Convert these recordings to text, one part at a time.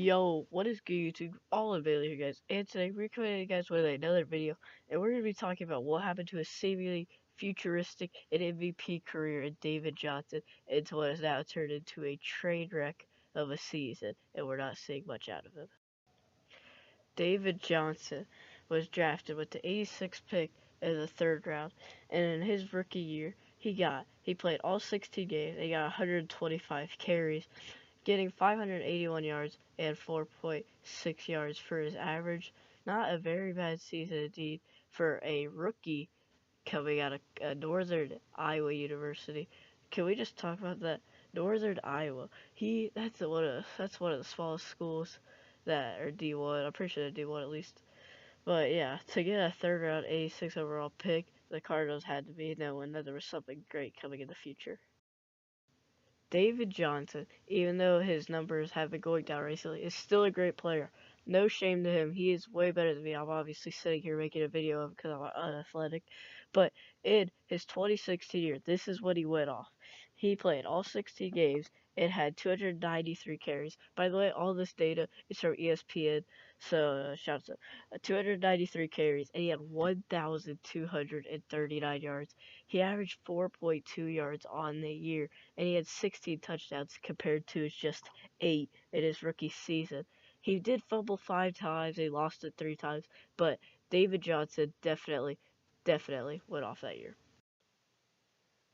Yo, what is good YouTube? All of Bailey here guys, and today we're coming at you guys with another video, and we're going to be talking about what happened to a seemingly futuristic and MVP career in David Johnson into what has now turned into a train wreck of a season, and we're not seeing much out of him. David Johnson was drafted with the 86th pick in the third round, and in his rookie year, he played all 16 games, he got 125 carries, getting 581 yards and 4.6 yards for his average. Not a very bad season indeed for a rookie coming out of Northern Iowa University. Can we just talk about that? Northern Iowa. That's one of the smallest schools that are D1. I'm pretty sure they're D1 at least. But yeah, to get a third round 86 overall pick, the Cardinals had to be knowing that there was something great coming in the future. David Johnson, even though his numbers have been going down recently, is still a great player. No shame to him. He is way better than me. I'm obviously sitting here making a video of it because I'm unathletic. But in his 2016 year, this is what he went off. He played all 16 games and had 293 carries. By the way, all this data is from ESPN, so shouts out. 293 carries, and he had 1,239 yards. He averaged 4.2 yards on the year, and he had 16 touchdowns compared to his just 8 in his rookie season. He did fumble 5 times, he lost it 3 times, but David Johnson definitely went off that year.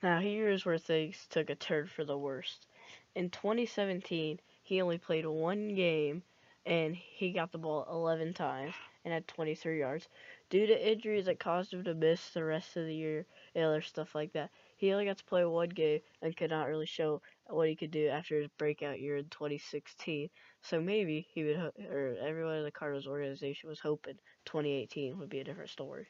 Now, here's where things took a turn for the worst. In 2017, he only played one game, and he got the ball 11 times and had 23 yards. Due to injuries that caused him to miss the rest of the year and other stuff like that, he only got to play one game and could not really show what he could do after his breakout year in 2016. So maybe he would, or everyone in the Cardinals organization was hoping 2018 would be a different story.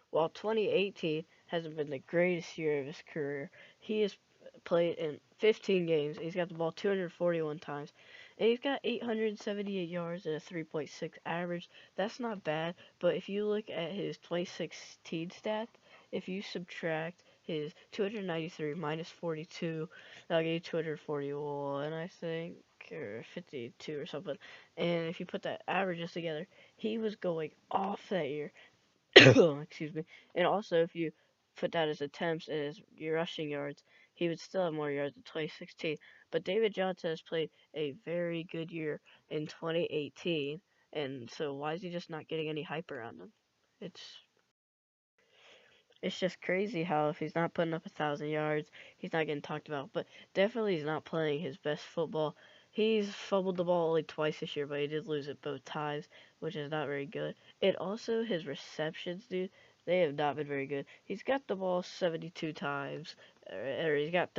While 2018 hasn't been the greatest year of his career, he has played in 15 games. He's got the ball 241 times, and he's got 878 yards and a 3.6 average. That's not bad, but if you look at his 2016 stats, if you subtract his 293 minus 42, that'll get you 241, I think, or 52 or something. And if you put that averages together, he was going off that year. Excuse me. And also, if you put that as attempts and as your rushing yards, he would still have more yards in 2016. But David Johnson has played a very good year in 2018, and so why is he just not getting any hype around him? It's just crazy how if he's not putting up 1,000 yards, he's not getting talked about. But definitely he's not playing his best football. He's fumbled the ball only twice this year, but he did lose it both times, which is not very good. And also his receptions, dude, they have not been very good. He's got the ball 72 times, or he's got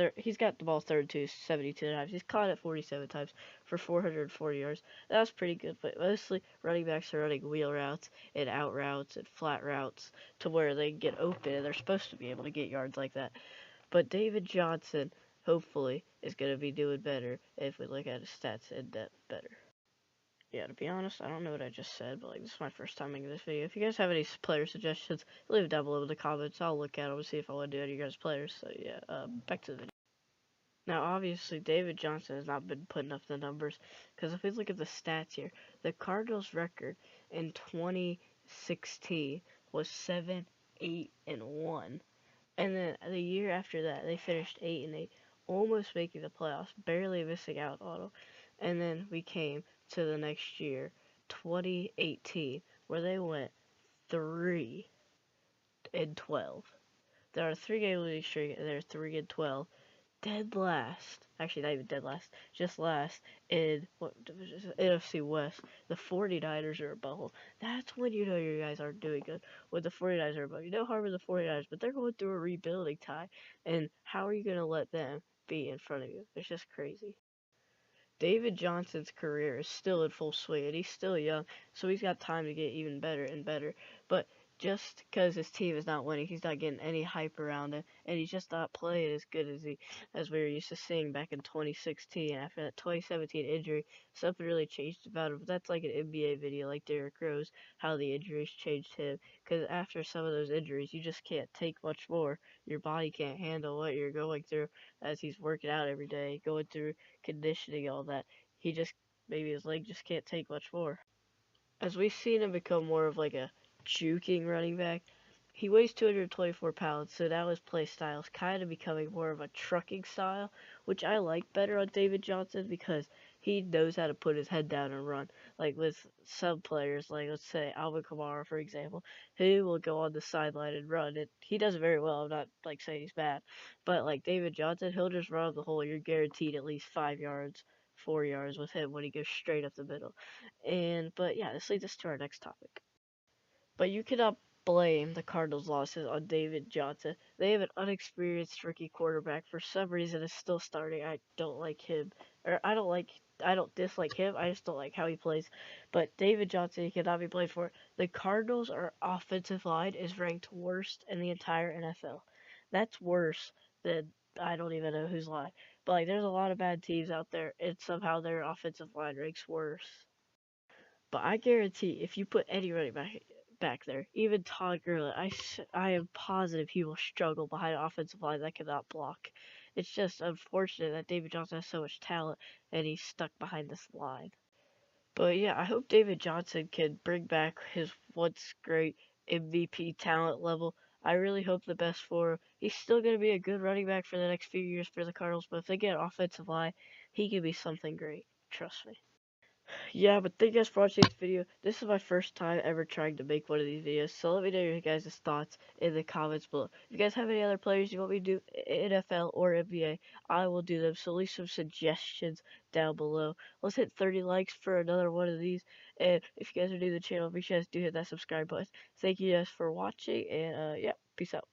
the ball 72 times. He's caught it 47 times for 440 yards. That's pretty good, but mostly running backs are running wheel routes and out routes and flat routes to where they get open and they're supposed to be able to get yards like that. But David Johnson, hopefully, is going to be doing better if we look at his stats in depth better. Yeah, to be honest, I don't know what I just said, but like this is my first time making this video. If you guys have any player suggestions, leave it down below in the comments. I'll look at them and see if I want to do any of your guys' players. So yeah, back to the video. Now, obviously, David Johnson has not been putting up the numbers, because if we look at the stats here, the Cardinals' record in 2016 was 7-8-1, and then the year after that, they finished 8-8, almost making the playoffs, barely missing out on them. And then we came to the next year, 2018, where they went 3-12. They're on a 3-game losing streak, and they're 3-12. Dead last, actually not even dead last, just last in what division? NFC West. The 49ers are above. That's when you know your guys aren't doing good. When the 49ers are above. You know harm in the 49ers, but they're going through a rebuilding time. And how are you going to let them be in front of you? It's just crazy. David Johnson's career is still in full swing, and he's still young, so he's got time to get even better and better. But just because his team is not winning, he's not getting any hype around him, and he's just not playing as good as we were used to seeing back in 2016. After that 2017 injury, something really changed about him. But that's like an NBA video, like Derrick Rose, how the injuries changed him. Because after some of those injuries, you just can't take much more. Your body can't handle what you're going through as he's working out every day, going through conditioning, all that. he just maybe his leg just can't take much more. As we've seen him become more of like a juking running back, he weighs 224 pounds, so now his play style is kind of becoming more of a trucking style, which I like better on David Johnson because he knows how to put his head down and run. Like with some players, like let's say Alvin Kamara, for example, he will go on the sideline and run. He does it very well. I'm not like saying he's bad, but like David Johnson, he'll just run up the hole. You're guaranteed at least 5 yards, 4 yards with him when he goes straight up the middle. But yeah, this leads us to our next topic. But you cannot blame the Cardinals' losses on David Johnson. They have an unexperienced rookie quarterback. For some reason, is still starting. I don't like him, or I don't dislike him. I just don't like how he plays. But David Johnson, he cannot be blamed for it. The Cardinals' offensive line is ranked worst in the entire NFL. That's worse than I don't even know whose line. But like, there's a lot of bad teams out there, and somehow their offensive line ranks worse. But I guarantee if you put any running back there, even Todd Gurley, I am positive he will struggle behind an offensive line that cannot block. It's just unfortunate that David Johnson has so much talent and he's stuck behind this line. But yeah, I hope David Johnson can bring back his once great MVP talent level. I really hope the best for him. He's still going to be a good running back for the next few years for the Cardinals, but if they get an offensive line, he can be something great. Trust me. Yeah, but thank you guys for watching this video. This is my first time ever trying to make one of these videos, so let me know your guys' thoughts in the comments below. If you guys have any other players you want me to do, NFL or NBA, I will do them, so leave some suggestions down below. Let's hit 30 likes for another one of these, and if you guys are new to the channel, make sure you guys do hit that subscribe button. Thank you guys for watching, and yeah, peace out.